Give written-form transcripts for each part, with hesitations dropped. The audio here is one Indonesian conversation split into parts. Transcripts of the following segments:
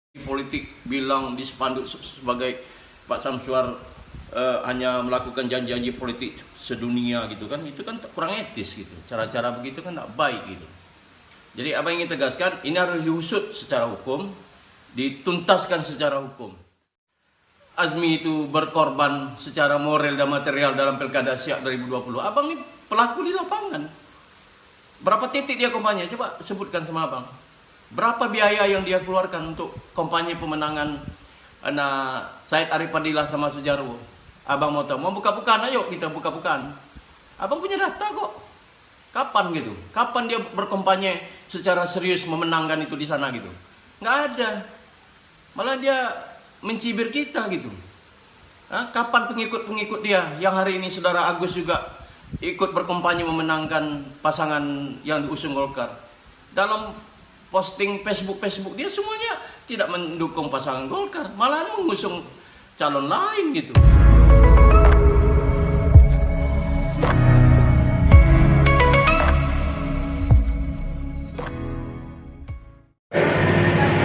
Politik bilang di spanduk sebagai Pak Samsuar hanya melakukan janji-janji politik sedunia gitu kan, itu kan kurang etis gitu. Cara-cara begitu kan tidak baik gitu. Jadi apa yang ingin tegaskan, ini harus diusut secara hukum, dituntaskan secara hukum. Azmi itu berkorban secara moral dan material dalam Pilkada Siak 2020. Abang ini pelaku di lapangan. Berapa titik dia kampanye? Coba sebutkan sama abang. Berapa biaya yang dia keluarkan untuk kampanye pemenangan Said Arif Fadilah sama Sujarwo? Abang mau tahu? Mau buka-bukaan? Ayo kita buka-bukaan. Abang punya data kok. Kapan gitu? Kapan dia berkampanye secara serius memenangkan itu di sana gitu? Nggak ada. Malah dia mencibir kita gitu. Kapan pengikut-pengikut dia yang hari ini saudara Agus juga ikut berkampanye memenangkan pasangan yang diusung Golkar? Dalam posting Facebook dia semuanya tidak mendukung pasangan Golkar, malah mengusung calon lain gitu.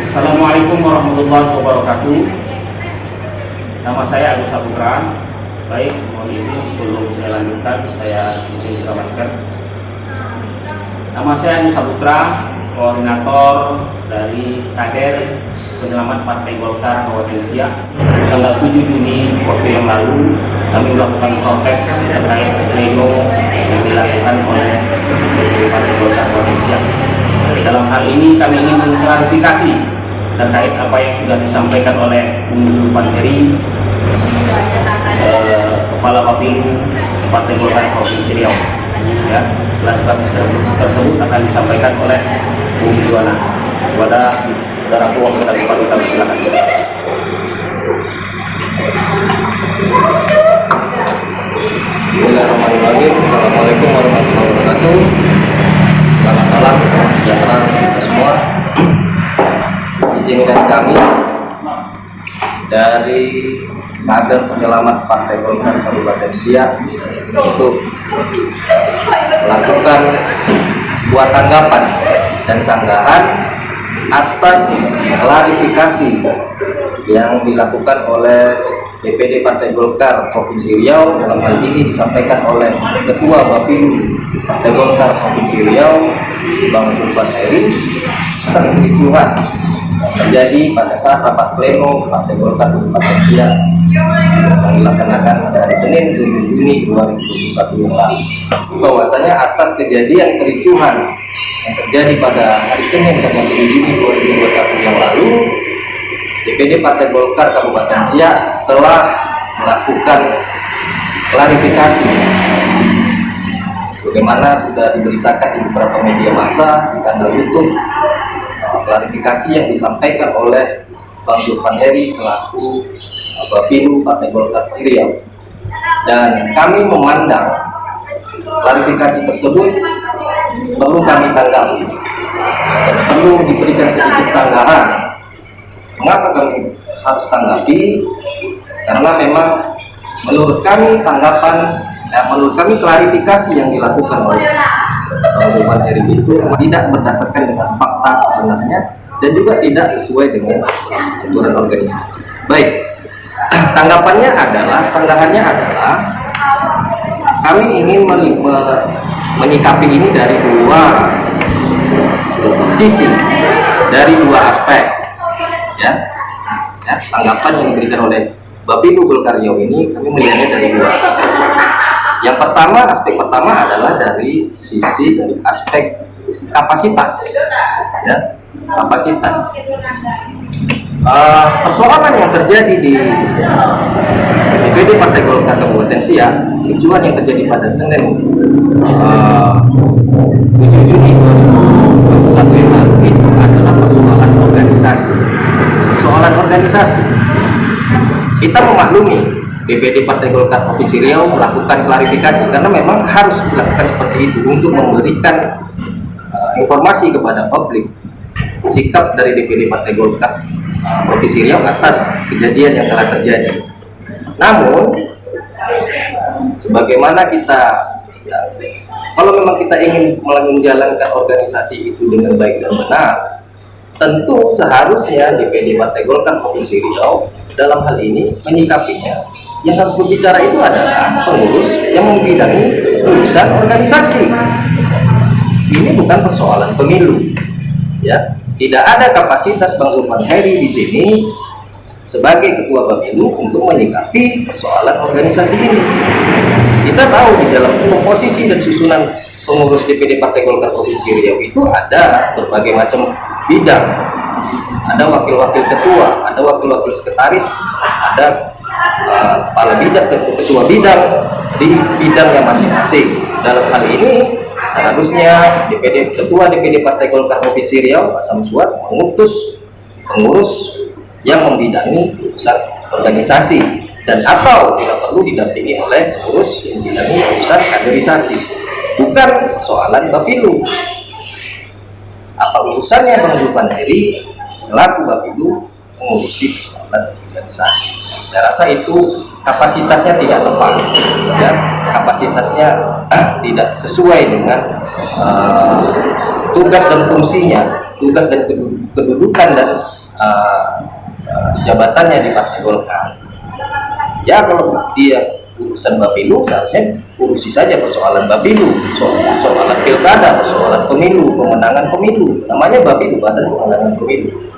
Assalamualaikum warahmatullahi wabarakatuh. Nama saya Agus Saputra. Baik, mohon izin sebelum saya lanjutkan, saya izin buka masker. Nama saya Agus Saputra, koordinator dari kader penyelamat Partai Golkar Kabupaten Siak. Tanggal 7 Juni waktu yang lalu kami melakukan protes terkait pleno yang dilakukan oleh Partai Golkar Kabupaten Siak. Dalam hal ini kami ingin mengklarifikasi terkait apa yang sudah disampaikan oleh Bung Zulfan Heri, Kepala Bapilu Partai Golkar Provinsi Riau. Ya, klarifikasi tersebut akan disampaikan oleh Bung Juwana kepada saudara wakil dan bupati. Kami silakan. Bismillahirrahmanirrahim. Assalamualaikum warahmatullahi wabarakatuh. Selamat malam, salam sejahtera kita semua. Izinkan kami dari kader penyelamat Partai Golkar Kabupaten Siak untuk melakukan buat tanggapan dan sanggahan atas klarifikasi yang dilakukan oleh DPD Partai Golkar Provinsi Riau. Dalam hal ini disampaikan oleh Ketua Bapilu Partai Golkar Provinsi Riau, Bang Zulfan Heri, atas kericuhan terjadi pada saat rapat pleno Partai Golkar Kabupaten Siak yang dilaksanakan dari Senin 7 Juni 2021 yang lalu. Bahwasanya atas kejadian kericuhan yang terjadi pada hari Senin tanggal 7 Juni 2021 yang lalu, DPD Partai Golkar Kabupaten Siak telah melakukan klarifikasi bagaimana sudah diberitakan di beberapa media massa, di kanal YouTube, klarifikasi yang disampaikan oleh Bang Zulfan Heri selaku Bapilu Partai Golkar Riau. Dan kami memandang klarifikasi tersebut perlu kami tanggapi dan perlu diberikan sedikit sanggahan. Mengapa kami harus tanggapi? Karena memang menurut kami menurut kami klarifikasi yang dilakukan oleh Bang Zulfan Heri itu tidak berdasarkan dengan fakta sebenarnya dan juga tidak sesuai dengan aturan organisasi. Baik, tanggapannya adalah, sanggahannya adalah kami ingin menyikapi ini dari dua sisi, dari dua aspek. Ya, tanggapan yang diberikan oleh Bapilu Golkar Riau ini kami melihatnya dari dua aspek. Yang pertama, aspek pertama adalah dari aspek kapasitas, ya, kapasitas. Persoalan yang terjadi di DPD Partai Golkar Kabupaten Siak, kericuhan yang terjadi pada Senin 7 Juni 2021 yang lalu itu adalah persoalan organisasi. Persoalan organisasi. Kita memaklumi DPD Partai Golkar Provinsi Riau melakukan klarifikasi karena memang harus dilakukan seperti itu untuk memberikan informasi kepada publik sikap dari DPD Partai Golkar Provinsi Riau atas kejadian yang telah terjadi. Namun, sebagaimana kita, kalau memang kita ingin menjalankan organisasi itu dengan baik dan benar, Tentu seharusnya DPD Partai Golkar Provinsi Riau dalam hal ini menyikapinya. Yang harus berbicara itu adalah pengurus yang membidangi urusan organisasi. Ini bukan persoalan pemilu, ya. Tidak ada kapasitas Bang Zulfan Heri di sini sebagai ketua Bapilu untuk menyikapi persoalan organisasi ini. Kita tahu di dalam komposisi dan susunan pengurus DPD Partai Golkar Provinsi Riau itu ada berbagai macam bidang. Ada wakil-wakil ketua, ada wakil-wakil sekretaris, ada kepala bidang, ketua bidang di bidangnya masing-masing. Dalam hal ini seharusnya ketua DPD Partai Golkar Provinsi Riau, Pak Samsuar, mengutus pengurus yang membidangi urusan organisasi, dan atau tidak perlu didampingi oleh pengurus yang membidangi urusan kaderisasi. Bukan persoalan Bapilu. Apa urusannya Bang Zulfan Heri selaku Bapilu mengurusi persoalan organisasi? Saya rasa itu kapasitasnya tidak tepat, ya. Kapasitasnya tidak sesuai dengan tugas dan fungsinya, tugas dan kedudukan dan jabatannya di Partai Golkar. Ya, kalau dia urusan Bapilu, seharusnya urusi saja persoalan Bapilu, persoalan pilkada, persoalan pemilu, pemenangan pemilu. Namanya Bapilu, Badan Pemenangan Pemilu.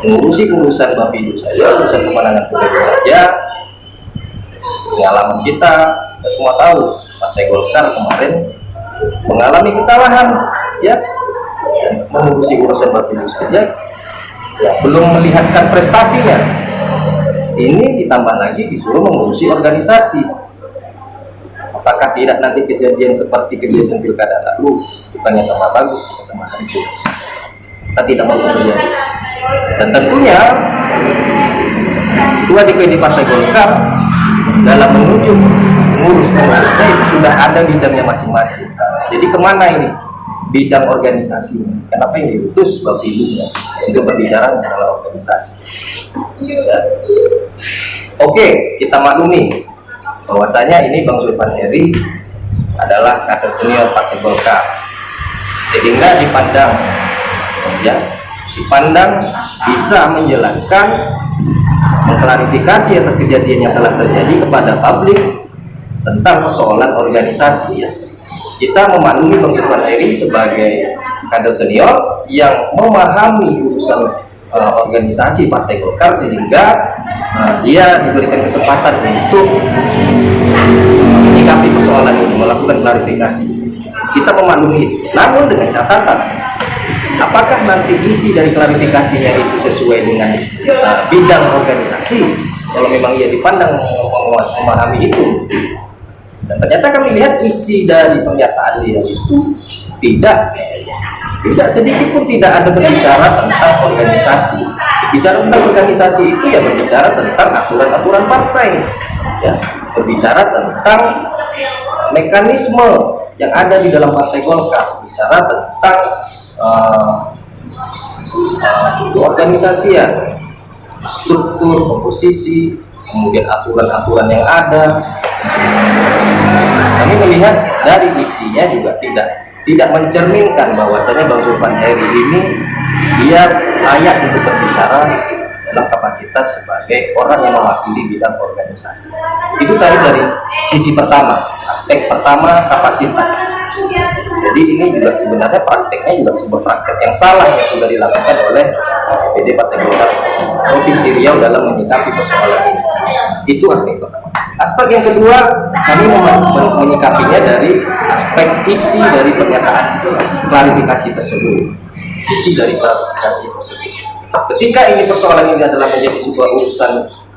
Mengurusi urusan Bapilu saja, urusan pemenangan pemilu saja. Pengalaman kita semua tahu, Partai Golkar kemarin mengalami kekalahan, ya. Mengurusi urusan Bapilu saja, ya, belum melihatkan prestasinya. Ini ditambah lagi disuruh mengurusi organisasi. Apakah tidak nanti kejadian seperti kejadian pilkada lalu, bukannya tambah bagus, tambah hancur? Kita tidak mau terjadi. Dan tentunya ketua DPD Partai Golkar dalam menuju pengurusnya itu sudah ada bidangnya masing-masing. Jadi kemana ini bidang organisasinya? Kenapa yang diutus Bapilu untuk berbicara masalah organisasi? Ya. Oke, kita maklumi bahwasanya ini Bang Zulfan Heri adalah kader senior Partai Golkar, sehingga dipandang, ya, bisa menjelaskan, mengklarifikasi atas kejadian yang telah terjadi kepada publik tentang persoalan organisasi, ya. Kita memaklumi Bang Zulfan Heri sebagai kader senior yang memahami urusan organisasi Partai Golkar, sehingga dia diberikan kesempatan untuk menyikapi persoalan ini, melakukan klarifikasi. Kita memaklumi, namun dengan catatan, apakah nanti isi dari klarifikasinya itu sesuai dengan bidang organisasi? Kalau memang ia dipandang memahami itu, dan ternyata kami lihat isi dari pernyataan dia itu tidak sedikit pun tidak ada berbicara tentang organisasi. Bicara tentang organisasi itu ya berbicara tentang aturan-aturan partai, ya, berbicara tentang mekanisme yang ada di dalam Partai Golkar, bicara tentang organisasi, ya, struktur, komposisi, kemudian aturan-aturan yang ada. Kami melihat dari isinya juga tidak mencerminkan bahwasanya Bang Zulfan Heri ini dia layak untuk berbicara dalam kapasitas sebagai orang yang mewakili bidang organisasi. Itu tadi dari sisi pertama, aspek pertama, kapasitas. Jadi ini juga sebenarnya prakteknya juga sebuah praktek yang salah yang sudah dilakukan oleh DPD Partai Golkar Provinsi Riau dalam menyikapi persoalan ini. Itu aspek pertama. Aspek yang kedua, kami menyikapinya dari aspek isi dari pernyataan klarifikasi tersebut. Isi dari klarifikasi tersebut. Ketika ini persoalan ini adalah menjadi sebuah urusan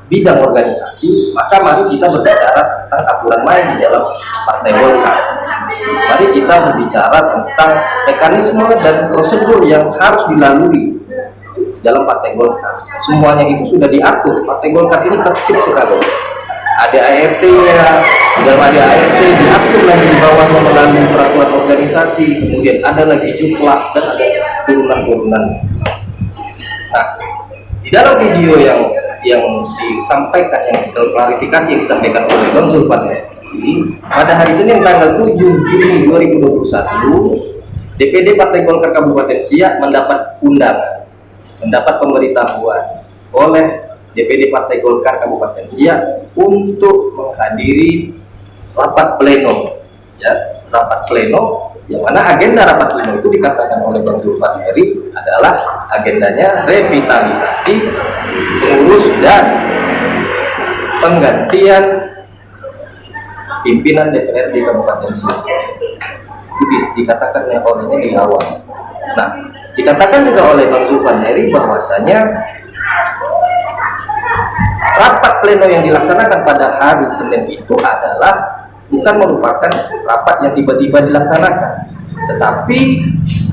bidang organisasi, maka mari kita berbicara tentang aturan main di dalam Partai Golkar. Mari kita berbicara tentang mekanisme dan prosedur yang harus dilalui dalam Partai Golkar. Semuanya itu sudah diatur. Partai Golkar ini tertib sekali. Ada ART-nya, dalam ada ART diatur lagi di bawahnya melalui peraturan organisasi, kemudian ada lagi juklak dan ada turunan-turunan. Nah, di dalam video yang disampaikan, yang klarifikasi yang disampaikan oleh Bang Zulfan Heri pada hari Senin tanggal 7 Juni 2021, DPD Partai Golkar Kabupaten Siak mendapat undangan, mendapat pemberitahuan oleh DPD Partai Golkar Kabupaten Siak untuk menghadiri rapat pleno, ya, rapat pleno, yang mana agenda rapat pleno itu dikatakan oleh Bang Zulfan Heri adalah agendanya revitalisasi, pengurus dan penggantian pimpinan DPRD Kabupaten Siak. Itu dikatakan olehnya di awal. Nah, dikatakan juga oleh Bang Zulfan Heri bahwasanya rapat pleno yang dilaksanakan pada hari Senin itu adalah bukan merupakan rapat yang tiba-tiba dilaksanakan, tetapi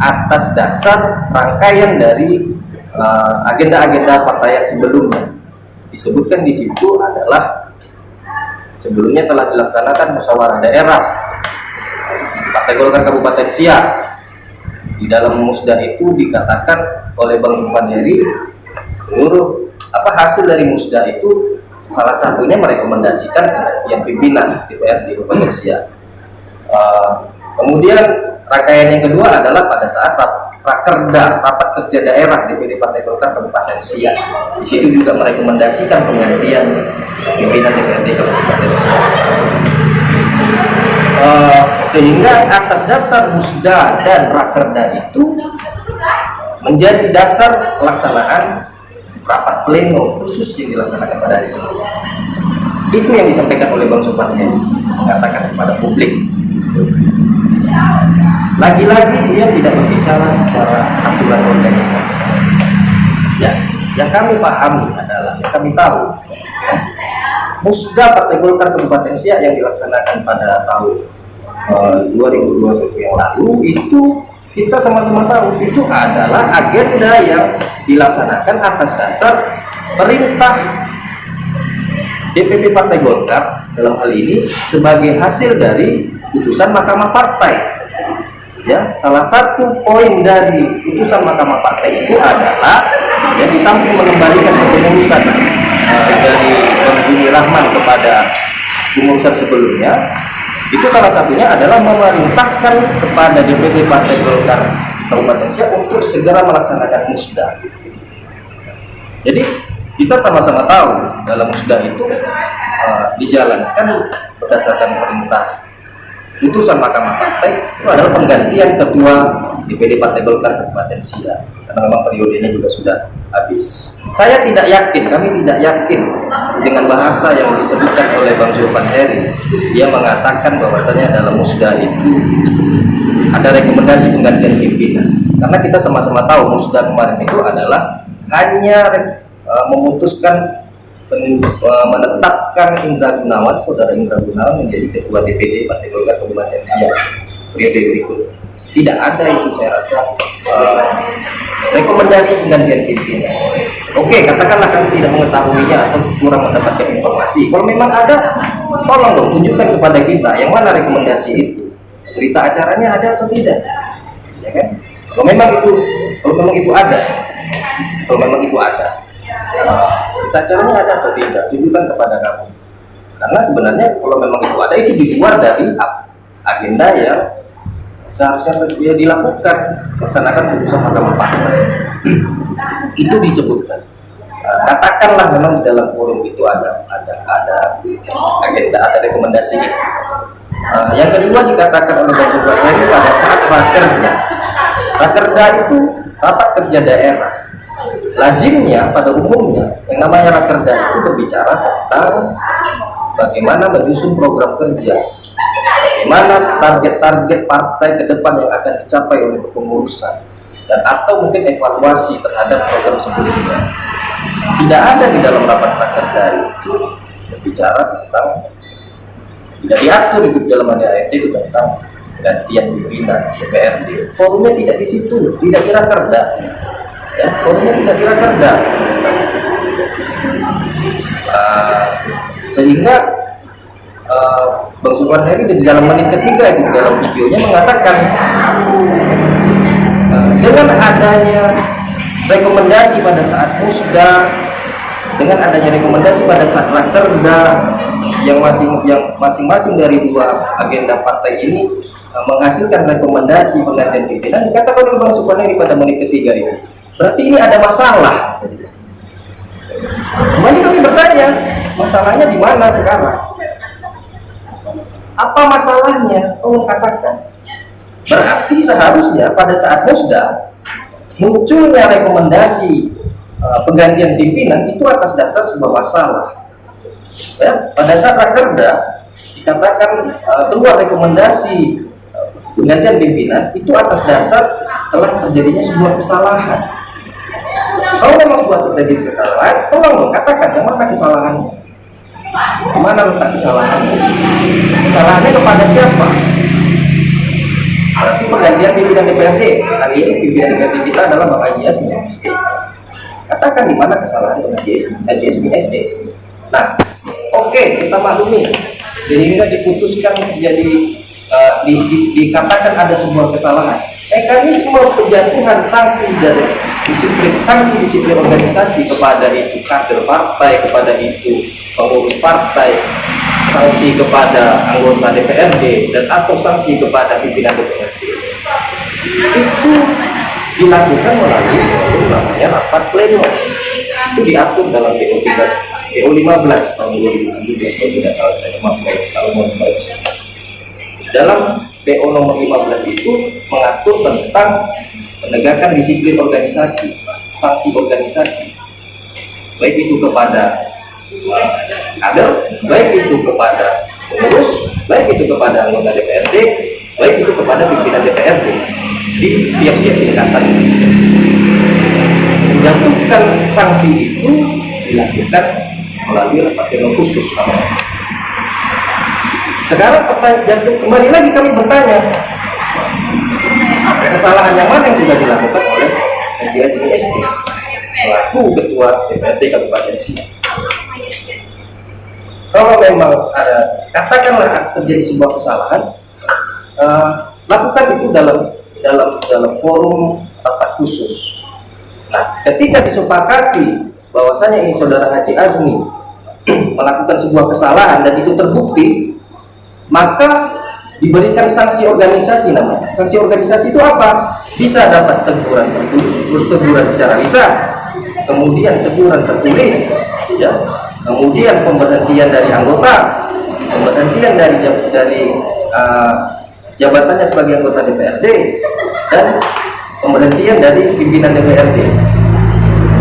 atas dasar rangkaian dari agenda-agenda partai yang sebelumnya. Disebutkan di situ adalah sebelumnya telah dilaksanakan musyawarah daerah Partai Golkar Kabupaten Siak. Di dalam musda itu dikatakan oleh Bang Zulfan Heri seluruh hasil dari musda itu salah satunya merekomendasikan yang pimpinan DPRD Kabupaten Siak. Kemudian rangkaian yang kedua adalah pada saat rakerda rapat kerja daerah DPD Partai Golkar Kabupaten Siak. Di situ juga merekomendasikan penggantian pimpinan DPRD Kabupaten Siak. Sehingga atas dasar musda dan rakerda itu menjadi dasar pelaksanaan rapat pleno khusus yang dilaksanakan pada hari Senin. Itu yang disampaikan oleh Bang Zulfan Heri, mengatakan kepada publik. Lagi-lagi dia tidak berbicara secara aturan organisasi. Ya, yang kami pahami adalah, yang kami tahu, musda Partai Golkar Kabupaten Siak yang dilaksanakan pada tahun 2021 yang lalu itu kita sama-sama tahu itu adalah agenda yang dilaksanakan atas dasar perintah DPP Partai Golkar dalam hal ini sebagai hasil dari putusan Mahkamah Partai. Ya, salah satu poin dari putusan Mahkamah Partai itu adalah ya, di samping mengembalikan kepengurusan dari Bang Juni Rahman kepada pengurusan sebelumnya, itu salah satunya adalah memerintahkan kepada DPD Partai Golkar Kabupaten Siak untuk segera melaksanakan musda. Jadi kita sama-sama tahu dalam musda itu dijalankan berdasarkan perintah putusan Mahkamah Partai itu adalah penggantian ketua DPD Partai Golkar Kabupaten Siak, karena memang periodenya juga sudah habis. Saya tidak yakin, kami tidak yakin dengan bahasa yang disebutkan oleh Bang Zulfan Heri. Dia mengatakan bahwasanya dalam musda itu ada rekomendasi penggantian pimpinan, karena kita sama-sama tahu musda kemarin itu adalah hanya memutuskan menetapkan Indra Gunawan, saudara Indra Gunawan menjadi ketua DPD Partai Golkar Kabupaten Siak periode berikutnya. Tidak ada itu, saya rasa rekomendasi penggantian pimpinan. Oke, katakanlah kami tidak mengetahuinya atau kurang mendapatkan informasi. Kalau memang ada, tolong dong tunjukkan kepada kita yang mana rekomendasi itu. Berita acaranya ada atau tidak? Ya kan? Kalau memang itu ada, berita acaranya ada atau tidak? Tunjukkan kepada kami. Karena sebenarnya kalau memang itu ada, itu di luar dari agenda yang seharusnya dia dilakukan, melaksanakan putusan Mahkamah Partai. Itu disebutkan. Katakanlah memang di dalam forum itu ada agenda, ada rekomendasi itu. Yang kedua dikatakan oleh Bang Zulfan Heri pada saat rakerda itu rapat kerja daerah. Lazimnya pada umumnya yang namanya rakerda itu berbicara tentang bagaimana menyusun program kerja, bagaimana target-target partai ke depan yang akan dicapai oleh kepengurusan, dan atau mungkin evaluasi terhadap program sebelumnya. Tidak ada di dalam rapat rakerda itu berbicara tentang, tidak diatur di dalam ADART itu tentang gantian pimpinan DPRD. Forumnya tidak di situ, tidak di rakerda. Ya, forumnya tidak di rakerda. Sehingga Bang Zulfan Heri di dalam menit ketiga itu dalam videonya mengatakan dengan adanya rekomendasi pada saat musda, dengan adanya rekomendasi pada saat rakerda yang masing-masing dari dua agenda partai ini menghasilkan rekomendasi penggantian pimpinan, dikatakan oleh Bang Suphaneri pada menit ketiga ini, berarti ini ada masalah. Kembali kami bertanya, masalahnya di mana sekarang? Apa masalahnya? Tolong katakan. Berarti seharusnya pada saat musda munculnya rekomendasi penggantian pimpinan itu atas dasar sebuah masalah. Ya, pada saat rakerda dikatakan keluar rekomendasi penggantian pimpinan itu atas dasar telah terjadinya sebuah kesalahan. Kalau memang sebuah terjadi kesalahan, tolong dong katakan yang mana kesalahannya. Di mana letak kesalahannya? Kesalahannya kepada siapa? Berarti penggantian pimpinan DPRD. Hari ini pimpinan DPRD kita adalah Bang Haji Azmi SD. Katakan di mana kesalahan Haji Azmi SD. Nah, oke, kita maklumi sehingga diputuskan menjadi dikatakan ada sebuah kesalahan. Mekanisme penjatuhan sanksi dari disiplin organisasi kepada itu kader partai, kepada itu pengurus partai, sanksi kepada anggota DPRD dan atau sanksi kepada pimpinan DPRD itu dilakukan melalui namanya rapat pleno. Itu diatur dalam PO 15 tahun 2017 kalau tidak salah saya, maaf kalau salah mohon maaf. Dalam PO nomor 15 itu mengatur tentang penegakan disiplin organisasi, sanksi organisasi, baik itu kepada kader, baik itu kepada pengurus, baik itu kepada anggota DPRD, baik itu kepada pimpinan DPRD di tiap-tiap tingkatan. Menjatuhkan sanksi itu dilakukan melalui rapat pleno khusus namanya. Sekarang pertanyaan kembali lagi kami bertanya, kesalahan yang mana yang sudah dilakukan oleh Haji Azmi SD selaku ketua DPRD Kabupaten Siak? Kalau memang ada katakanlah terjadi sebuah kesalahan, lakukan itu dalam forum rapat khusus. Nah, ketika disepakati bahwasanya ini saudara Haji Azmi melakukan sebuah kesalahan dan itu terbukti, maka diberikan sanksi organisasi namanya. Sanksi organisasi itu apa? Bisa dapat teguran secara lisan, kemudian teguran tertulis, ya, kemudian pemberhentian dari anggota, pemberhentian dari jabatannya sebagai anggota DPRD, dan pemberhentian dari pimpinan DPRD,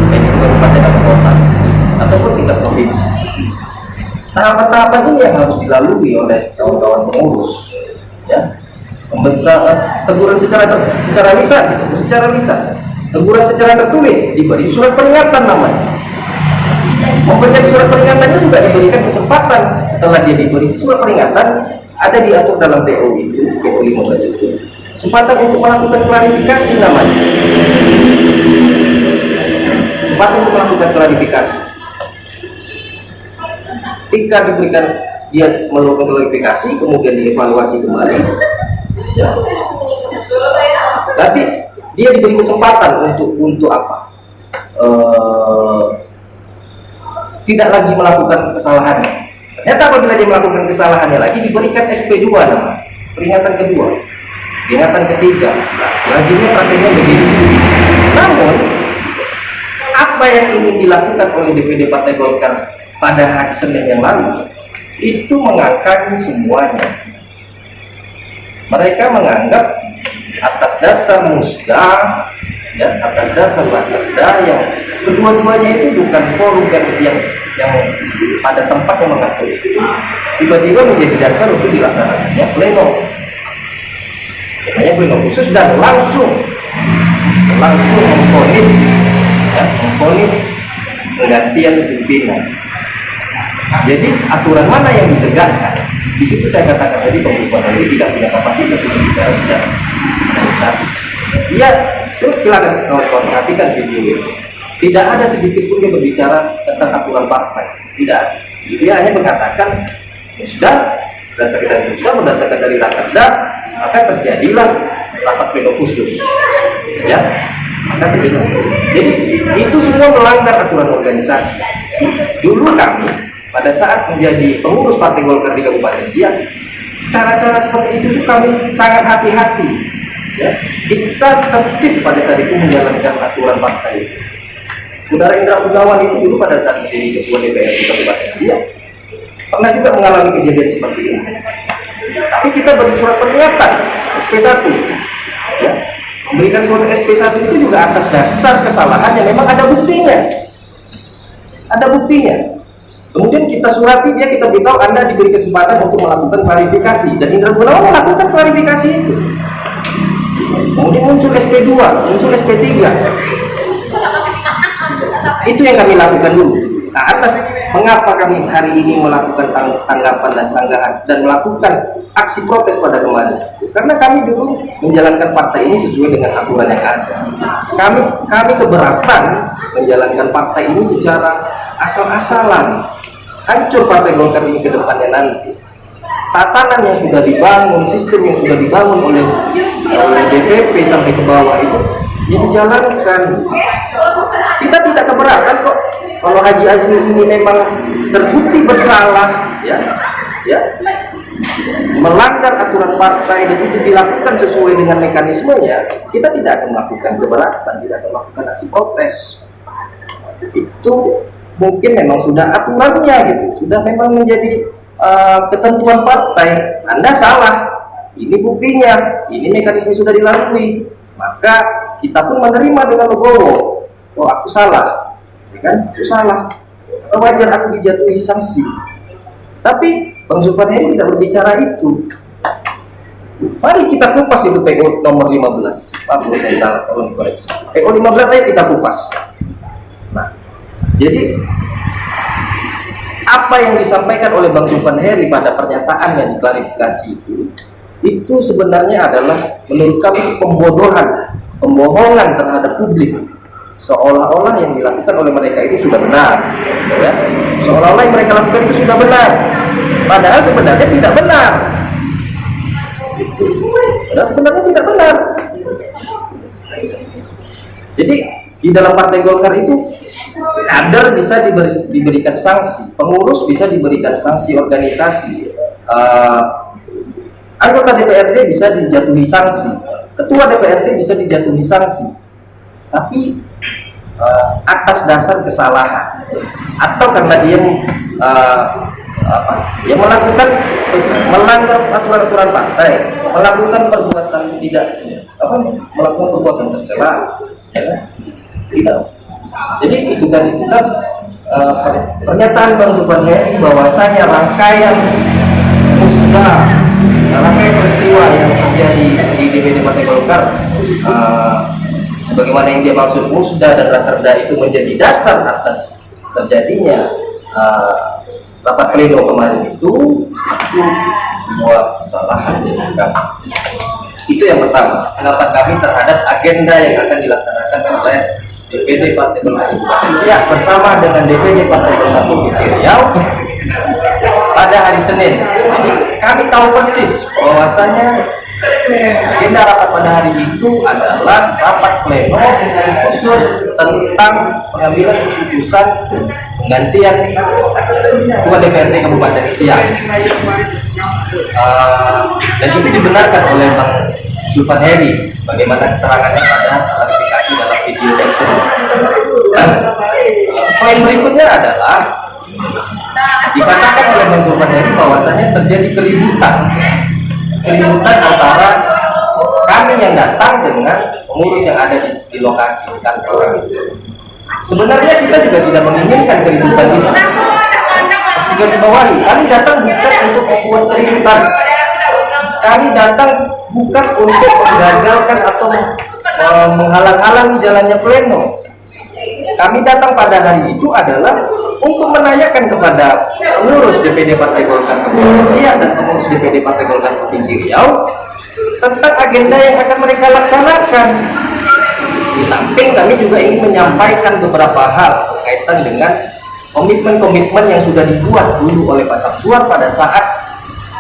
baik itu kabupaten atau kota ataupun tingkat provinsi. Tahapan-tahapan ini yang harus dilalui oleh kawan-kawan pengurus, ya. Teguran secara lisan, teguran secara tertulis, diberi surat peringatan namanya. Memberikan surat peringatannya juga diberikan kesempatan. Setelah dia diberi surat peringatan, ada diatur dalam PO itu, PO 15 itu, kesempatan untuk melakukan klarifikasi namanya. Kesempatan untuk melakukan klarifikasi. Ketika diberikan dia melakukan klarifikasi, kemudian dievaluasi kembali, ya. Nanti dia diberi kesempatan untuk apa? Tidak lagi melakukan kesalahannya. Ternyata apabila dia melakukan kesalahannya lagi, diberikan SP2 nama, peringatan kedua, peringatan ketiga. Nah, lazimnya prakteknya begitu. Namun apa yang ingin dilakukan oleh DPD Partai Golkar pada hari Senin yang lalu itu mengangkat semuanya. Mereka menganggap atas dasar musda, ya, atas dasar rakerda yang kedua-duanya itu bukan forum yang pada tempatnya mengatur itu, tiba-tiba menjadi dasar untuk dilaksanakannya pleno, pleno khusus dan langsung memvonis, ya, penggantian pimpinan. Jadi aturan mana yang ditegakkan? Di situ saya katakan tadi pembukaan ini tidak punya kapasitas untuk bicara secara organisasi. Dia silakan kawan-kawan perhatikan video ini. Tidak ada sedikit pun dia berbicara tentang aturan partai. Tidak. Dia hanya mengatakan berdasarkan dari rakerda, maka terjadilah rapat pleno khusus. Ya, maka terjadi. Jadi itu semua melanggar aturan organisasi. Dulu kami pada saat menjadi pengurus Partai Golkar di Kabupaten Siak, cara-cara seperti itu tuh kami sangat hati-hati. Ya. Kita tertib pada saat itu menjalankan aturan partai. Saudara Indra Gunawan itu dulu pada saat menjadi ketua DPR di Kabupaten Siak pernah juga mengalami kejadian seperti ini. Tapi kita beri surat peringatan SP1, ya. Memberikan surat SP1 itu juga atas dasar kesalahan yang memang ada buktinya. Ada buktinya. Kemudian kita surati dia, kita beritahu Anda diberi kesempatan untuk melakukan klarifikasi, dan Indra Gunawan melakukan klarifikasi itu. Kemudian muncul SP2, muncul SP3. Itu yang kami lakukan dulu. Nah, atas mengapa kami hari ini melakukan tanggapan dan sanggahan dan melakukan aksi protes pada kemarin? Karena kami dulu menjalankan partai ini sesuai dengan aturan yang ada. Kami keberatan menjalankan partai ini secara asal-asalan. Hancur Partai Golkar ini ke depannya nanti. Tatanan yang sudah dibangun, sistem yang sudah dibangun oleh DPP sampai ke bawah itu dijalankan. Kita tidak keberatan kok kalau Haji Azmi ini memang terbukti bersalah, ya, melanggar aturan partai dan itu dilakukan sesuai dengan mekanismenya. Kita tidak akan melakukan keberatan, tidak akan melakukan aksi protes. Itu mungkin memang sudah aturannya gitu, sudah memang menjadi ketentuan partai. Anda salah, ini buktinya, ini mekanisme sudah dilalui, maka kita pun menerima dengan legowo. Oh, aku salah, ya kan? Aku salah, wajar aku dijatuhi sanksi. Tapi Bang Zulfan ini tidak berbicara itu. Mari kita kupas itu PO nomor 15. Maaf kalau saya salah, tolong dikoreksi. PO 15 ayo kita kupas. Nah, jadi apa yang disampaikan oleh Bang Zulfan Heri pada pernyataan yang diklarifikasi itu sebenarnya adalah menurut kami pembodohan, pembohongan terhadap publik, seolah-olah yang dilakukan oleh mereka itu sudah benar, ya? Seolah-olah yang mereka lakukan itu sudah benar, padahal sebenarnya tidak benar. Padahal sebenarnya tidak benar. Jadi di dalam Partai Golkar itu kader bisa diberikan sanksi, pengurus bisa diberikan sanksi organisasi, anggota DPRD bisa dijatuhi sanksi, ketua DPRD bisa dijatuhi sanksi, tapi atas dasar kesalahan atau karena dia melakukan melanggar aturan-aturan partai, melakukan perbuatan melakukan perbuatan tercela, ya, tidak. Jadi itu tadi kita pernyataan Bang Zulfan Heri bahwasanya rangkaian musnah, rangkaian peristiwa yang terjadi di DPD Partai Golkar, sebagaimana yang dia maksud musnah dan rakerda itu menjadi dasar atas terjadinya rapat pleno kemarin itu semua kesalahan dari kami. Itu yang pertama, tanggapan kami terhadap agenda yang akan dilaksanakan oleh DPD Partai Golkar Kabupaten Siak bersama dengan DPD Partai Golkar Provinsi Riau pada hari Senin. Jadi kami tahu persis bahwasanya agenda rapat pada hari itu adalah rapat pleno khusus tentang pengambilan keputusan penggantian Ketua DPRD Kabupaten Siak. Dan itu dibenarkan oleh Bang Zulfan Heri bagaimana keterangannya pada klarifikasi dalam video tersebut. Poin berikutnya adalah dikatakan oleh Bang Zulfan Heri bahwasanya terjadi keributan antara kami yang datang dengan pengurus yang ada di lokasi kantor. Sebenarnya kita juga tidak menginginkan keributan itu. Garis bawahi, kami datang bukan untuk membuat keributan. Kami datang bukan untuk menggagalkan atau menghalang-halangi jalannya pleno. Kami datang pada hari itu adalah untuk menanyakan kepada pengurus DPD Partai Golkar Kabupaten Siak dan pengurus DPD Partai Golkar Provinsi Riau tentang agenda yang akan mereka laksanakan. Di samping kami juga ingin menyampaikan beberapa hal berkaitan dengan komitmen-komitmen yang sudah dibuat dulu oleh Pak Samsuar pada saat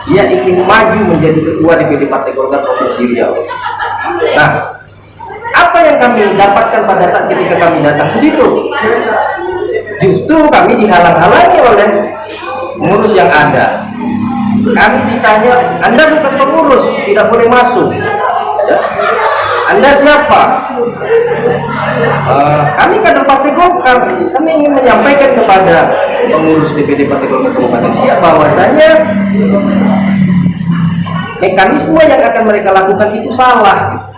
dia ingin maju menjadi ketua DPD Partai Golkar Provinsi Riau. Nah, apa yang kami dapatkan pada saat ketika kami datang ke situ? Justru kami dihalang-halangi oleh pengurus yang ada. kami ditanya, Anda bukan pengurus, tidak boleh masuk. Ya. Anda siapa? Kami kader Partai Golkar. Kami ingin menyampaikan kepada pengurus DPD Partai Golkar Kabupaten Siak bahwasanya mekanisme yang akan mereka lakukan itu salah.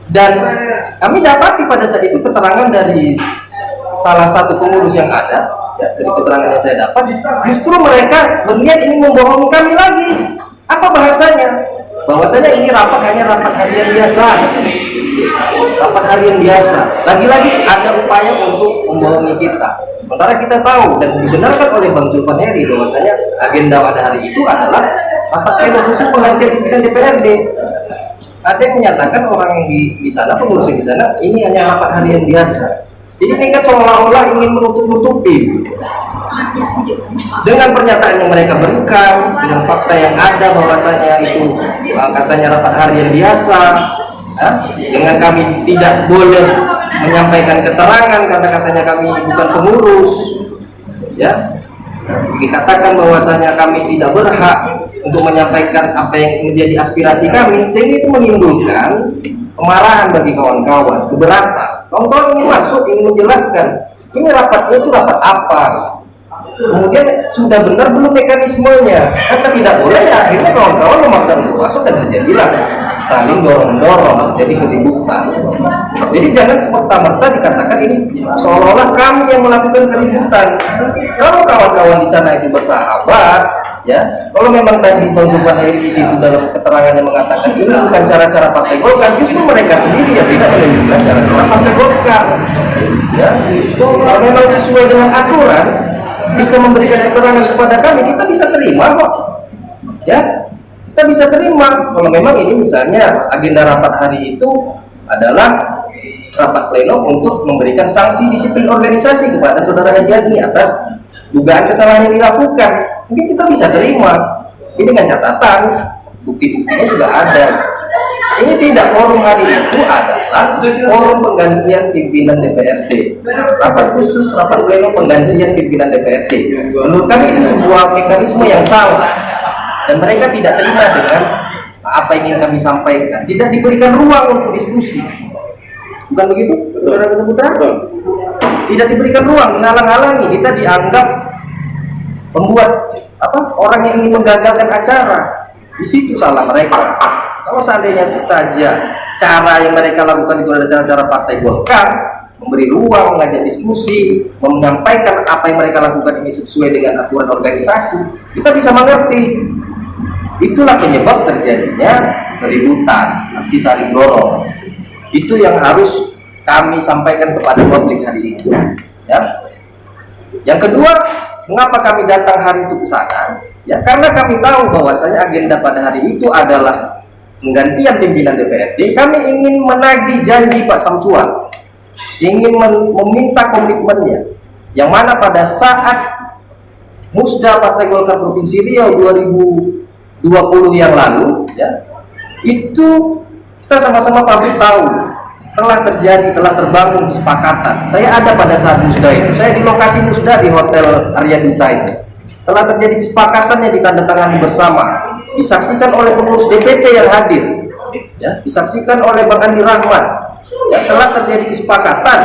Dan kami dapati pada saat itu keterangan dari salah satu pengurus yang ada, ya, dari keterangan yang saya dapat, justru mereka berniat ingin membohongi kami lagi. Apa bahasanya? Bahwasanya ini rapat hanya rapat harian biasa. Rapat harian biasa. Lagi-lagi ada upaya untuk membohongi kita. Sementara kita tahu dan dibenarkan oleh Bang Zulfan Heri bahwasanya agenda pada hari itu adalah rapat pleno khusus penggantian pimpinan DPRD. Ada yang menyatakan orang yang di sana, pengurus di sana, ini hanya rapat harian biasa. Jadi ini kan seolah-olah ingin menutup-nutupi dengan pernyataan yang mereka berikan, dengan fakta yang ada bahwasanya itu katanya rapat harian biasa, ya, dengan kami tidak boleh menyampaikan keterangan karena katanya kami bukan pengurus, ya. Dikatakan bahwasanya kami tidak berhak untuk menyampaikan apa yang menjadi aspirasi kami, sehingga itu menimbulkan kemarahan bagi kawan-kawan, keberatan. Kawan-kawan ingin masuk, ingin menjelaskan ini rapatnya itu rapat apa, kemudian sudah benar belum mekanismenya, kata tidak boleh, ya akhirnya kawan-kawan memaksa untuk masuk dan terjadilah saling dorong-dorong, jadi keributan. Jadi jangan semerta-merta dikatakan ini seolah-olah kami yang melakukan keributan. Kalau kawan-kawan di sana itu bersahabat, ya, kalau memang tadi Bang Zulfan Heri di situ dalam keterangannya mengatakan ini bukan cara-cara Partai Golkar, justru mereka sendiri yang tidak menunjukkan cara-cara Partai Golkar. Ya, itu kalau memang sesuai dengan aturan bisa memberikan keterangan kepada kami, kita bisa terima kok. Ya, kita bisa terima kalau memang ini misalnya agenda rapat hari itu adalah rapat pleno untuk memberikan sanksi disiplin organisasi kepada Saudara Haji Azmi atas dugaan kesalahan yang dilakukan. Mungkin kita bisa terima, ini dengan catatan bukti-buktinya juga ada. Ini tidak, forum hari itu adalah forum penggantian pimpinan DPRD, rapat khusus, rapat pleno penggantian pimpinan DPRD. Menurut kami itu sebuah mekanisme yang salah dan mereka tidak terima dengan apa yang ingin kami sampaikan. Tidak diberikan ruang untuk diskusi, bukan begitu, Saudara Saputra? Tidak diberikan ruang, dihalang-halangi. Kita dianggap membuat orang yang ingin menggagalkan acara. Di situ salah mereka. Kalau seandainya saja cara yang mereka lakukan itu adalah cara-cara Partai Golkar, memberi ruang, mengajak diskusi, menyampaikan apa yang mereka lakukan ini sesuai dengan aturan organisasi, kita bisa mengerti. Itulah penyebab terjadinya keributan, aksi saling dorong. Itu yang harus kami sampaikan kepada publik hari ini. Ya. Yang kedua, mengapa kami datang hari itu ke sana? Ya, karena kami tahu bahwasanya agenda pada hari itu adalah penggantian pimpinan DPRD. Kami ingin menagih janji Pak Samsuar, ingin meminta komitmennya, yang mana pada saat Musda Partai Golkar Provinsi Riau 2020 yang lalu, ya, itu kita sama-sama publik tahu telah terbangun kesepakatan. Saya ada pada saat Musda itu, saya di lokasi Musda di Hotel Arya Duta itu. Telah terjadi kesepakatan yang ditandatangani bersama, disaksikan oleh pengurus DPP yang hadir, ya, disaksikan oleh Bang Andi Rahman. Ya, telah terjadi kesepakatan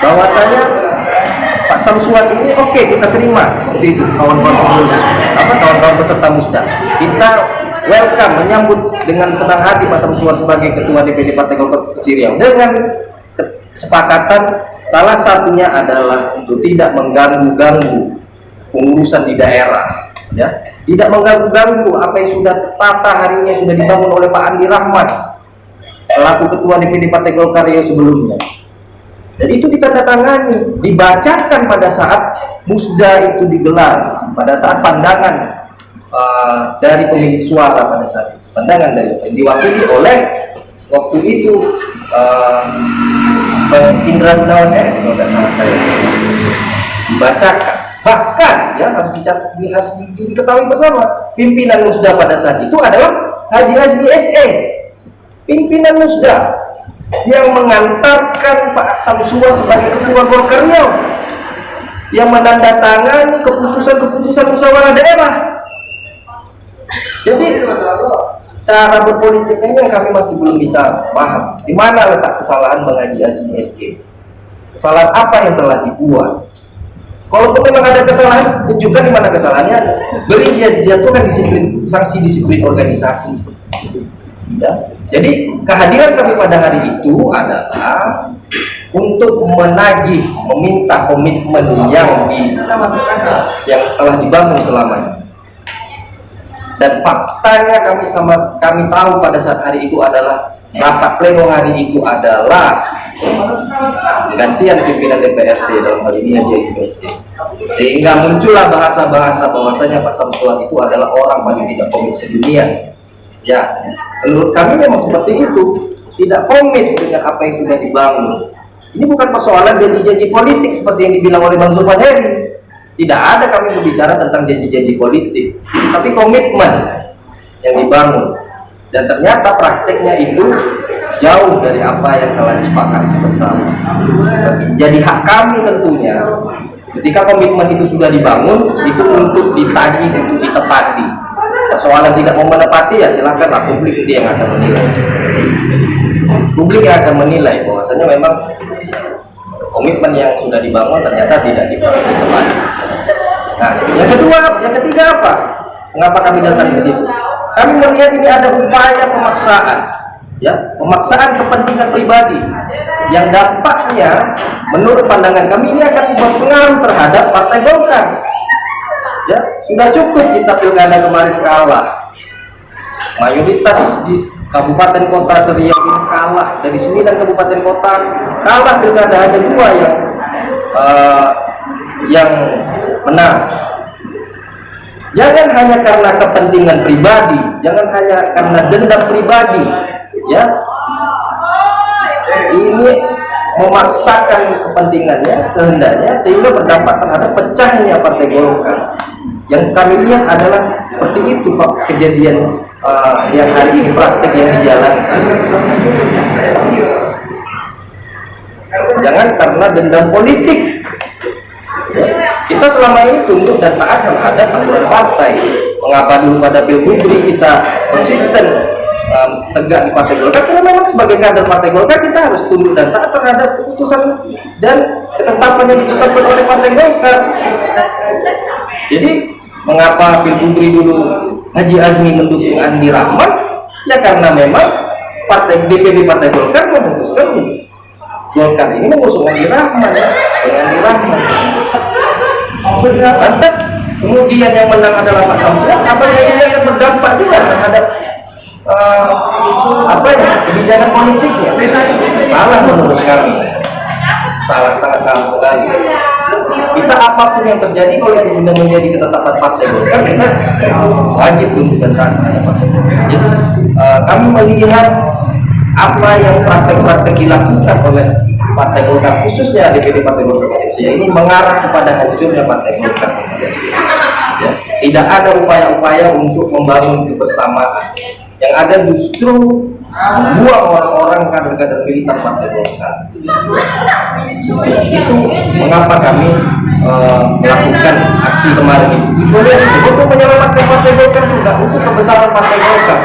bahwasanya Pak Samsuar ini oke, kita terima waktu itu kawan-kawan pengurus, kawan-kawan peserta Musda. Kita welcome, menyambut dengan senang hati Pak Samsuar sebagai Ketua DPD Partai Golkar Provinsi Riau dengan kesepakatan salah satunya adalah untuk tidak mengganggu pengurusan di daerah, ya, tidak mengganggu apa yang sudah tertata hari ini, sudah dibangun oleh Pak Andi Rahman selaku Ketua DPD Partai Golkar Riau sebelumnya. Dan itu ditandatangani, dibacakan pada saat Musda itu digelar, pada saat pandangan dari pemilik suara pada saat itu, pandangan dari diwakili oleh waktu itu Indra Gunawan kalau tidak salah saya, dibacakan. Bahkan ya harus diketahui bersama, pimpinan Musda pada saat itu adalah Haji Azmi SE, pimpinan Musda yang mengantarkan Pak Samsuar sebagai Ketua Golkar Riau, yang menandatangani keputusan-keputusan musyawarah daerah. Jadi cara berpolitiknya yang kami masih belum bisa paham. Di mana letak kesalahan Bang Haji Azmi SG? Kesalahan apa yang telah dibuat? Kalaupun memang ada kesalahan, tunjukkan di mana kesalahannya. Beri dia jatuhkan disiplin, sanksi disiplin organisasi. Ya. Jadi kehadiran kami pada hari itu adalah untuk menagih, meminta komitmen yang telah dibangun selama ini. Dan faktanya kami tahu pada saat hari itu adalah rapat pleno hari itu adalah gantian pimpinan DPRD dalam hal ini Haji Azmi SG. Sehingga muncullah bahasa-bahasa bahwasanya Pak Samsuar itu adalah orang paling tidak komit sedunia. Ya, menurut kami memang seperti itu, tidak komit dengan apa yang sudah dibangun. Ini bukan persoalan janji-janji politik seperti yang dibilang oleh Bang Zulfan Heri. Tidak ada kami berbicara tentang janji-janji politik, tapi komitmen yang dibangun. Dan ternyata prakteknya itu jauh dari apa yang telah disepakati bersama. Jadi hak kami tentunya, ketika komitmen itu sudah dibangun, itu untuk ditagih, untuk ditepati. Persoalan tidak mau menepati ya silakanlah, publik itu yang akan menilai. Publik yang akan menilai bahwasanya memang komitmen yang sudah dibangun ternyata tidak ditepati. Nah, yang ketiga apa? Mengapa kami datang ke situ? Kami melihat ini ada upaya pemaksaan, ya, pemaksaan kepentingan pribadi yang dampaknya, menurut pandangan kami ini akan berpengaruh terhadap Partai Golkar. Ya, sudah cukup kita pilkada kemarin kalah. Mayoritas di kabupaten kota Seriau ini kalah, dari 9 kabupaten kota kalah pilkada, hanya 2 yang menang. Jangan hanya karena kepentingan pribadi, jangan hanya karena dendam pribadi, ya. Ini memaksakan kepentingannya, kehendaknya, sehingga berdampak terhadap pecahnya Partai Golkar. Yang kami lihat adalah seperti itu kejadian yang hari ini praktek yang dijalankan. Jangan karena dendam politik. Kita selama ini tunduk dan taat terhadap aturan partai. Mengapa dulu pada Pilgubri kita konsisten tegak di Partai Golkar? Karena memang sebagai kader Partai Golkar kita harus tunduk dan taat terhadap keputusan dan ketetapan yang ditetapkan oleh Partai Golkar. Jadi mengapa Pilgubri dulu Haji Azmi mendukung Andi Rahman? Ya karena memang DPD Partai Golkar memutuskan Golkar ini mengusung Andi Rahman, dengan Andi Rahman. Lantas kemudian yang menang adalah Pak Samsuar, apakah ini akan berdampak juga terhadap kebijakan politiknya? Salah menurut kami, sangat salah sekali. Kita apapun yang terjadi, kalau itu sudah menjadi ketetapan Partai Golkar, kita wajib untuk bertahan terhadap Partai Golkar. Jadi kami melihat apa yang praktek-praktek dilakukan oleh Partai Golkar, khususnya DPD Partai Golkar Malaysia ini, mengarah kepada hancurnya Partai Golkar Malaysia. Ya, tidak ada upaya-upaya untuk membangun kebersamaan. Yang ada justru buang orang-orang kader-kader militan Partai Golkar. Itu mengapa kami melakukan aksi kemarin itu. Tujuannya itu untuk menyelamatkan Partai Golkar juga, untuk kebesaran Partai Golkar.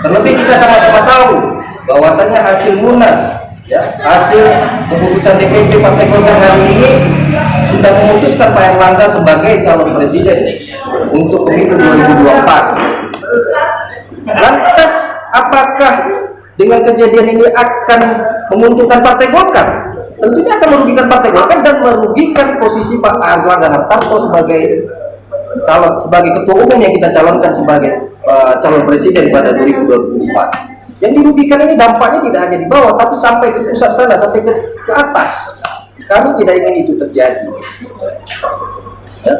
Terlebih kita sama-sama tahu bahwasanya hasil Munas, ya, hasil keputusan DPP Partai Golkar hari ini sudah memutuskan Pak Erlangga sebagai calon presiden untuk pemilu 2024. Lantas apakah dengan kejadian ini akan menguntungkan Partai Golkar? Tentunya akan merugikan Partai Golkar dan merugikan posisi Pak Erlangga Hartarto sebagai ketua umum yang kita calonkan sebagai calon presiden pada 2024. Yang dirugikan ini dampaknya tidak hanya di bawah, tapi sampai ke pusat sana, sampai ke atas. Kami tidak ingin itu terjadi. Ya.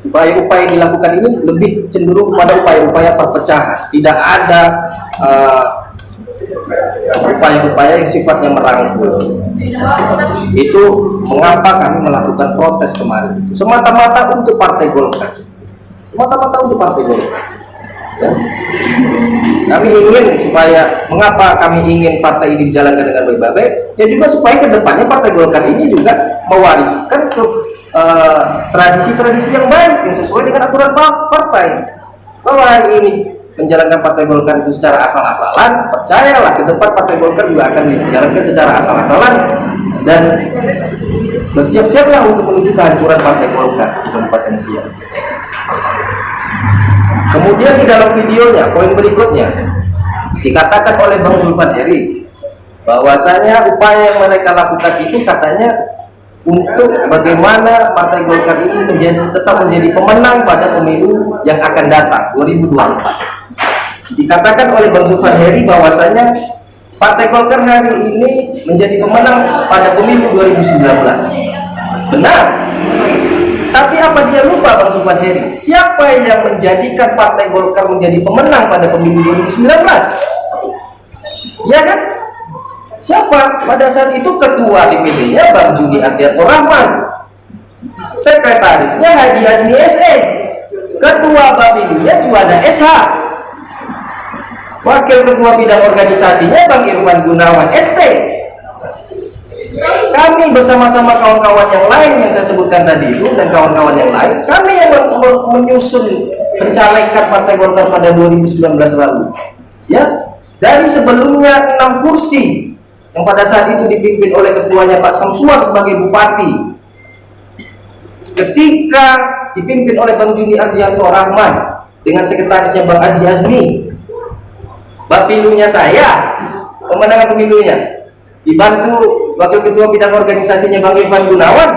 Upaya-upaya yang dilakukan ini lebih cenderung kepada upaya-upaya perpecahan. Tidak ada upaya-upaya yang sifatnya merangkul. Itu mengapa kami melakukan protes kemarin. Semata-mata untuk Partai Golkar. Semata-mata untuk Partai Golkar. Ya. Kami ingin supaya, mengapa kami ingin partai ini dijalankan dengan baik-baik, ya juga supaya kedepannya Partai Golkar ini juga mewariskan ke tradisi-tradisi yang baik yang sesuai dengan aturan partai. Kalau hari ini menjalankan Partai Golkar itu secara asal-asalan, percayalah ke depan Partai Golkar juga akan dijalankan secara asal-asalan, dan bersiap-siaplah untuk menuju kehancuran Partai Golkar di Kabupaten Siak. Kemudian di dalam videonya, poin berikutnya, dikatakan oleh Bang Zulfan Heri bahwasanya upaya yang mereka lakukan itu katanya untuk bagaimana Partai Golkar ini tetap menjadi pemenang pada pemilu yang akan datang 2024. Dikatakan oleh Bang Zulfan Heri bahwasanya Partai Golkar hari ini menjadi pemenang pada pemilu 2019. Benar. Tapi apa dia lupa, Bang Zulfan Heri? Siapa yang menjadikan Partai Golkar menjadi pemenang pada pemilu 2019? Ya kan? Siapa? Pada saat itu ketua DPD-nya Bang Juni Ardianto Rahman, sekretarisnya Haji Azmi SE, ketua Bapilunya Juanda SH, wakil ketua bidang organisasinya Bang Irfan Gunawan ST. Kami bersama-sama kawan-kawan yang lain yang saya sebutkan tadi itu dan kawan-kawan yang lain, kami yang menyusun pencalekan Partai Golkar pada 2019 lalu. Ya, dari sebelumnya 6 kursi yang pada saat itu dipimpin oleh ketuanya Pak Samsuar sebagai bupati, ketika dipimpin oleh Bang Juni Ardianto Rahman dengan sekretarisnya Bang Aziz Azmi, Bapilunya saya, pemenangan pemilunya dibantu wakil ketua bidang organisasinya Bang Irfan Gunawan,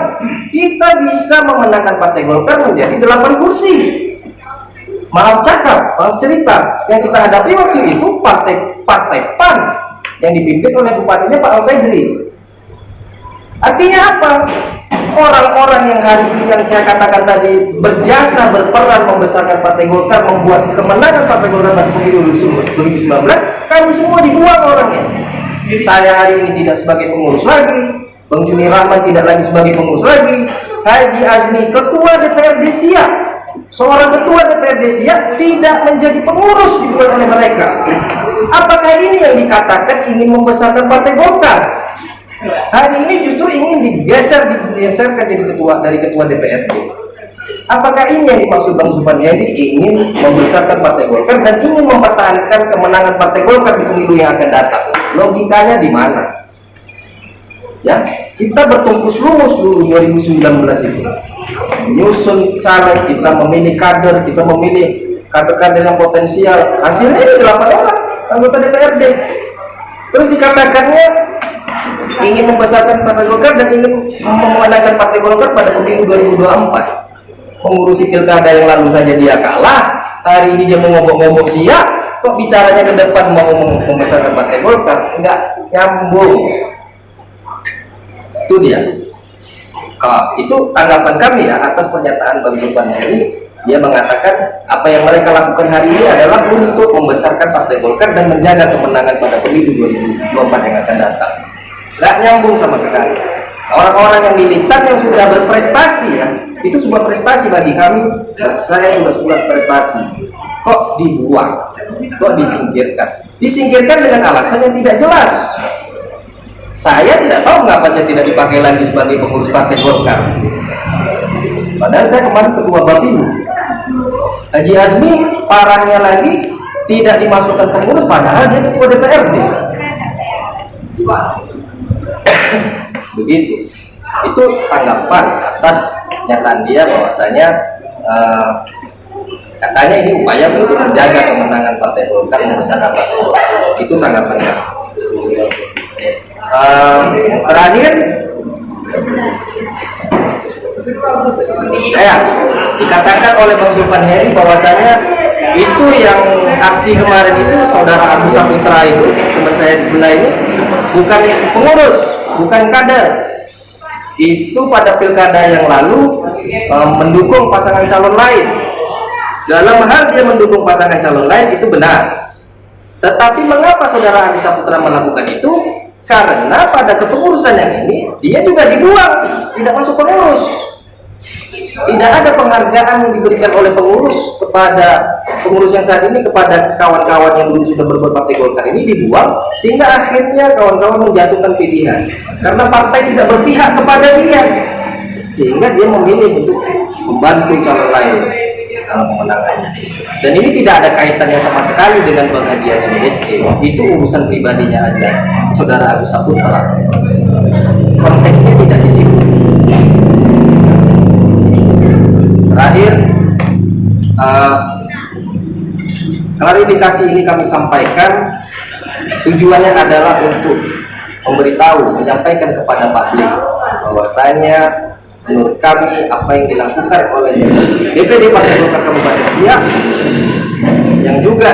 kita bisa memenangkan Partai Golkar menjadi 8 kursi. Maaf cakap, maaf cerita, yang kita hadapi waktu itu partai PAN yang dipimpin oleh bupatinya Pak Al-Fedri. Artinya apa? Orang-orang yang hari ini yang saya katakan tadi berjasa, berperan membesarkan Partai Golkar, membuat kemenangan Partai Golkar pada pemilu 2019, kami semua dibuang orangnya. Saya hari ini tidak sebagai pengurus lagi, Bang Juni Rahman tidak lagi sebagai pengurus lagi, Haji Azmi ketua DPRD Siak, seorang ketua DPRD Siak tidak menjadi pengurus dibuat oleh mereka. Apakah ini yang dikatakan ingin membesarkan Partai Golkar? Hari ini justru ingin digeserkan jadi ketua DPRD. Apakah ini yang dimaksud Bang Zulfan Heri, ingin membesarkan Partai Golkar dan ingin mempertahankan kemenangan Partai Golkar di pemilu yang akan datang? Logikanya di mana? Ya, kita bertumpus lumus dulu 2019 itu, menyusun caleg, kita memilih kader, kita memilih kader-kader yang potensial. Hasilnya ini 8 orang anggota DPRD. Terus dikatakannya ingin membesarkan Partai Golkar dan ingin memenangkan Partai Golkar pada pemilu 2024. Mengurusi pilkada yang lalu saja dia kalah, hari ini dia mengobok-ngobok Siak, kok bicaranya ke depan mau membesarkan Partai Golkar? Enggak nyambung. Itu dia. Itu tanggapan kami ya atas pernyataan Bang Zulfan Heri. Dia mengatakan apa yang mereka lakukan hari ini adalah untuk membesarkan Partai Golkar dan menjaga kemenangan pada pemilu 2024 yang akan datang. Nggak nyambung sama sekali. Orang-orang yang militan yang sudah berprestasi ya, itu sebuah prestasi bagi kami. Saya juga sebuah prestasi. Kok dibuang? Kok disingkirkan? Disingkirkan dengan alasan yang tidak jelas. Saya tidak tahu mengapa saya tidak dipakai lagi sebagai pengurus Partai Golkar. Padahal saya kemarin ketua Bapilu. Haji Azmi parahnya lagi tidak dimasukkan pengurus padahal dia ketua DPRD. Begitu. Itu tanggapan atas nyataan dia bahwasanya katanya ini upaya untuk menjaga kemenangan Partai Golkar, membesarkan Partai Golkar. Itu tanggapannya. Terakhir dikatakan oleh Bang Zulfan Heri bahwasanya itu yang aksi kemarin itu saudara Agus Saputra itu teman saya di sebelah ini bukan pengurus, bukan kader. Itu pada pilkada yang lalu mendukung pasangan calon lain. Dalam hal dia mendukung pasangan calon lain itu benar. Tetapi mengapa saudara Agus Saputra melakukan itu? Karena pada kepengurusan yang ini dia juga dibuang, tidak masuk pengurus. Tidak ada penghargaan yang diberikan oleh pengurus kepada pengurus yang saat ini kepada kawan-kawan yang dulu sudah berbuat Partai Golkar ini dibuang, sehingga akhirnya kawan-kawan menjatuhkan pilihan karena partai tidak berpihak kepada dia, sehingga dia memilih untuk membantu calon lain. dalam pemenangannya. Dan ini tidak ada kaitannya sama sekali dengan Bang Haji Azmi SE. Itu urusan pribadinya aja, Saudara Agus Saputra. Konteksnya tidak di situ. Terakhir, klarifikasi ini kami sampaikan tujuannya adalah untuk memberitahu, menyampaikan kepada publik bahwasanya menurut kami apa yang dilakukan oleh DPD Partai Golkar Kabupaten Siak yang juga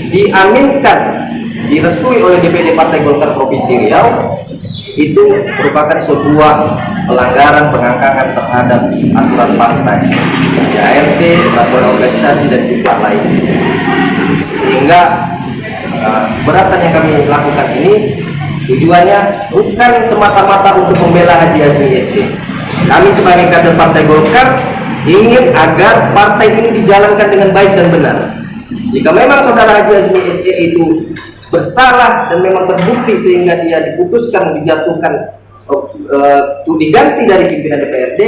diaminkan, direstui oleh DPD Partai Golkar Provinsi Riau itu merupakan sebuah pelanggaran pengangkangan terhadap aturan partai, ART, peraturan organisasi dan juga lain. Sehingga keberatan yang kami lakukan ini tujuannya bukan semata-mata untuk membela Haji Azmi SE. Kami sebagai kader Partai Golkar ingin agar partai ini dijalankan dengan baik dan benar. Jika memang Saudara Haji Azmi SE itu bersalah dan memang terbukti sehingga dia diputuskan dijatuhkan diganti dari pimpinan DPRD,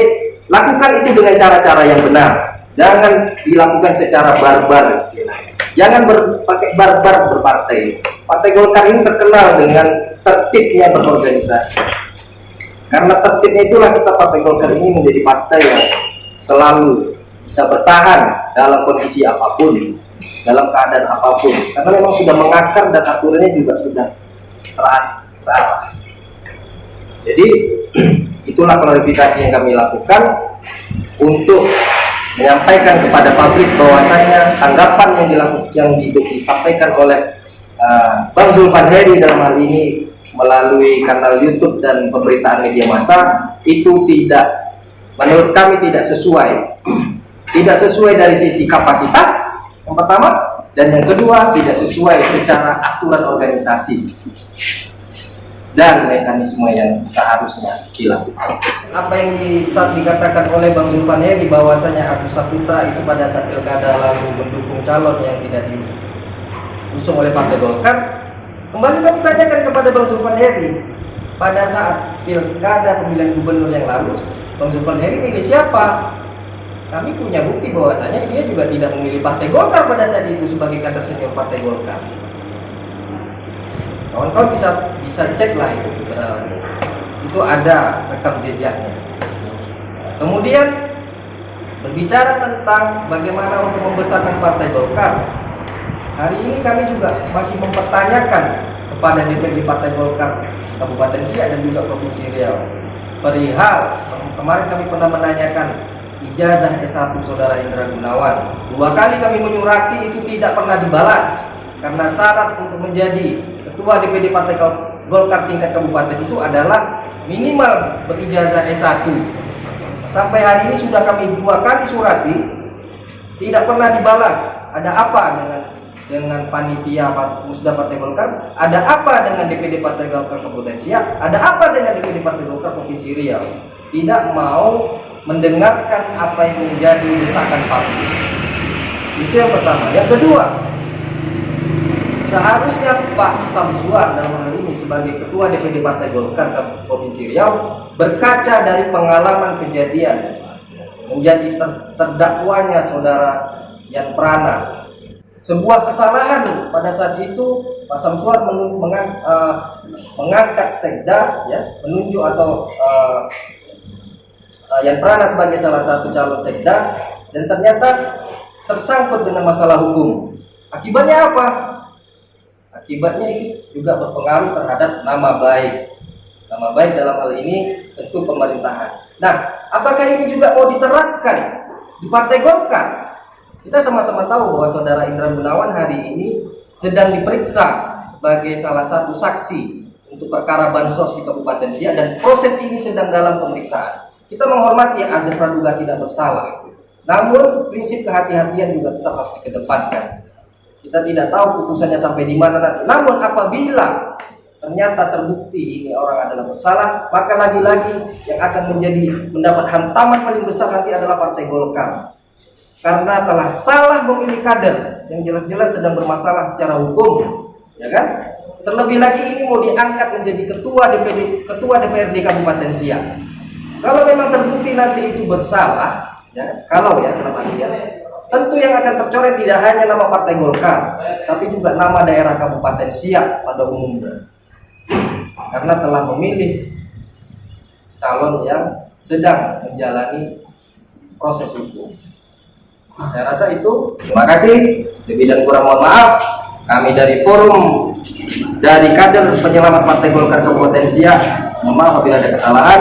lakukan itu dengan cara-cara yang benar. Jangan dilakukan secara barbar istilahnya. Jangan pakai barbar berpartai. Partai Golkar ini terkenal dengan tertibnya berorganisasi. Karena tertibnya itulah kita Partai Golkar ini menjadi partai yang selalu bisa bertahan dalam kondisi apapun, dalam keadaan apapun. Karena memang sudah mengakar dan aturannya juga sudah terarah. Jadi itulah klarifikasi yang kami lakukan untuk menyampaikan kepada publik bahwasanya tanggapan yang disampaikan oleh Bang Zulfan Heri dalam hal ini melalui kanal YouTube dan pemberitaan media massa itu tidak, menurut kami tidak sesuai dari sisi kapasitas yang pertama, dan yang kedua tidak sesuai secara aturan organisasi dan mekanisme yang seharusnya dilakukan. Apa yang dikatakan oleh Bang Zulfan Heri bahwasanya Agus Saputra itu pada saat pilkada lalu mendukung calon yang tidak diusung oleh Partai Golkar, kembali kami tanyakan kepada Bang Zulfan Heri, pada saat pilkada pemilihan gubernur yang lalu Bang Zulfan Heri milih siapa? Kami punya bukti bahwasanya dia juga tidak memilih Partai Golkar pada saat itu sebagai kader senior Partai Golkar. Kawan-kawan bisa cek lah itu ada rekam jejaknya. Kemudian berbicara tentang bagaimana untuk membesarkan Partai Golkar, hari ini kami juga masih mempertanyakan kepada DPD Partai Golkar Kabupaten Siak dan juga Provinsi Riau perihal kemarin kami pernah menanyakan ijazah S1 Saudara Indra Gunawan. 2 kali kami menyurati, itu tidak pernah dibalas karena syarat untuk menjadi Ketua DPD Partai Golkar tingkat kabupaten itu adalah minimal berijazah S1. Sampai hari ini sudah kami 2 kali surati, tidak pernah dibalas. Ada apa dengan panitia Musda Partai Golkar? Ada apa dengan DPD Partai Golkar Kabupaten Siak? Ada apa dengan DPD Partai Golkar Provinsi Riau? Tidak mau mendengarkan apa yang menjadi desakan publik. Itu yang pertama. Yang kedua, seharusnya Pak Samsuar dalam hal ini sebagai Ketua DPD Partai Golkar Provinsi Riau berkaca dari pengalaman kejadian menjadi terdakwanya Saudara Yan Prana. Sebuah kesalahan pada saat itu Pak Samsuar mengangkat sekda, ya, menunjuk atau Yan Prana sebagai salah satu calon sekda, dan ternyata tersangkut dengan masalah hukum. Akibatnya apa? Akibatnya itu juga berpengaruh terhadap nama baik. Nama baik dalam hal ini tentu pemerintahan. Nah, apakah ini juga mau diterapkan di Partai Golkar? Kita sama-sama tahu bahwa Saudara Indra Gunawan hari ini sedang diperiksa sebagai salah satu saksi untuk perkara bansos di Kabupaten Siak, dan proses ini sedang dalam pemeriksaan. Kita menghormati azas praduga tidak bersalah, namun prinsip kehati-hatian juga tetap harus dikedepankan. Kita tidak tahu putusannya sampai di mana nanti. Namun apabila ternyata terbukti ini orang adalah bersalah, maka lagi-lagi yang akan mendapat hantaman paling besar nanti adalah Partai Golkar, karena telah salah memilih kader yang jelas-jelas sedang bermasalah secara hukum, ya kan? Terlebih lagi ini mau diangkat menjadi ketua DPRD Kabupaten Siak. Kalau memang terbukti nanti itu bersalah, ya, kalau ya dalam artian tentu yang akan tercoret tidak hanya nama Partai Golkar, tapi juga nama daerah Kabupaten Siak pada umumnya, karena telah memilih calon yang sedang menjalani proses hukum. Saya rasa itu. Terima kasih. Lebih dan kurang mohon maaf. Kami dari forum dari kader penyelamat Partai Golkar Kabupaten Siak, mohon maaf apabila ada kesalahan.